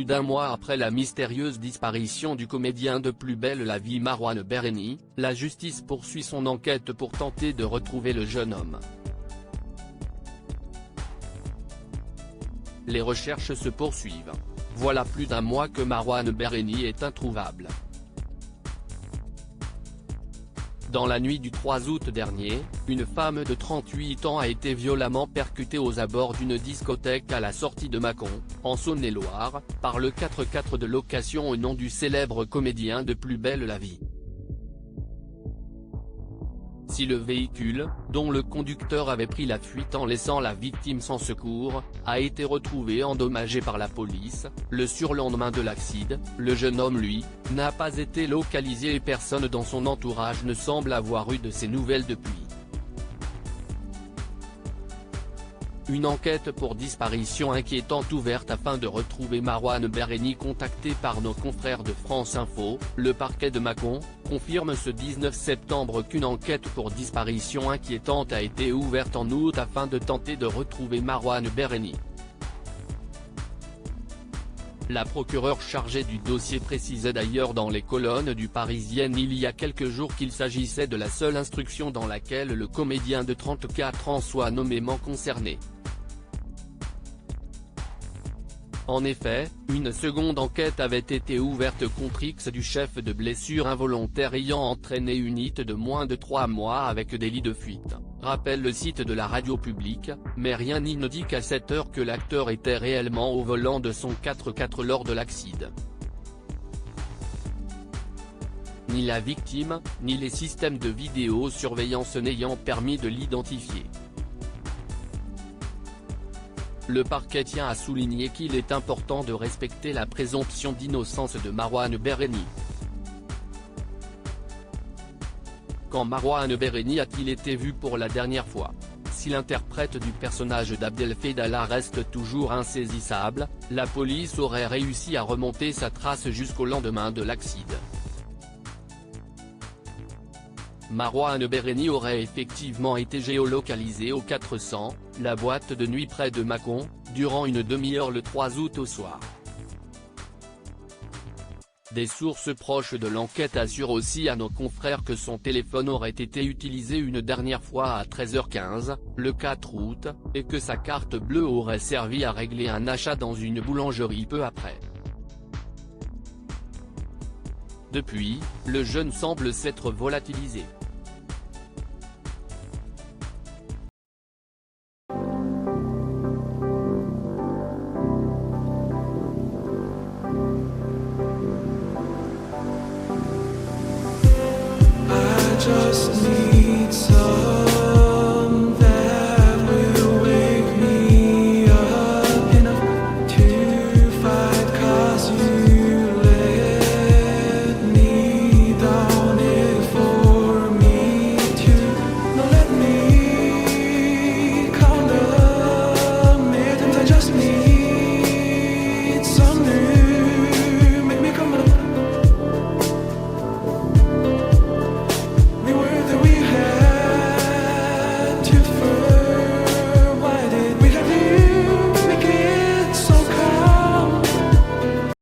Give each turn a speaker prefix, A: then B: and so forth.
A: plus d'un mois après la mystérieuse disparition du comédien de Plus belle la vie Marouane Berreni, la justice poursuit son enquête pour tenter de retrouver le jeune homme. Les recherches se poursuivent. Voilà plus d'un mois que Marouane Berreni est introuvable. Dans la nuit du 3 août dernier, une femme de 38 ans a été violemment percutée aux abords d'une discothèque à la sortie de Mâcon, en Saône-et-Loire, par le 4x4 de location au nom du célèbre comédien de Plus belle la vie. Si le véhicule, dont le conducteur avait pris la fuite en laissant la victime sans secours, a été retrouvé endommagé par la police, le surlendemain de l'accident, le jeune homme lui, n'a pas été localisé et personne dans son entourage ne semble avoir eu de ses nouvelles depuis. Une enquête pour disparition inquiétante ouverte afin de retrouver Marouane Berreni. Contacté par nos confrères de France Info, le parquet de Mâcon confirme ce 19 septembre qu'une enquête pour disparition inquiétante a été ouverte en août afin de tenter de retrouver Marouane Berreni. La procureure chargée du dossier précisait d'ailleurs dans les colonnes du Parisien il y a quelques jours qu'il s'agissait de la seule instruction dans laquelle le comédien de 34 ans soit nommément concerné. En effet, une seconde enquête avait été ouverte contre X du chef de blessures involontaires ayant entraîné une hit de moins de 3 mois avec délit de fuite, rappelle le site de la radio publique, mais rien n'indique à cette heure que l'acteur était réellement au volant de son 4x4 lors de l'accident. Ni la victime, ni les systèmes de vidéosurveillance n'ayant permis de l'identifier. Le parquet tient à souligner qu'il est important de respecter la présomption d'innocence de Marouane Berreni. Quand Marouane Berreni a-t-il été vu pour la dernière fois? Si l'interprète du personnage d'Abdelfedallah reste toujours insaisissable, la police aurait réussi à remonter sa trace jusqu'au lendemain de l'accident. Marouane Berreni aurait effectivement été géolocalisé au 400, la boîte de nuit près de Mâcon, durant une demi-heure le 3 août au soir. Des sources proches de l'enquête assurent aussi à nos confrères que son téléphone aurait été utilisé une dernière fois à 13h15, le 4 août, et que sa carte bleue aurait servi à régler un achat dans une boulangerie peu après. Depuis, le jeune semble s'être volatilisé.
B: Just need some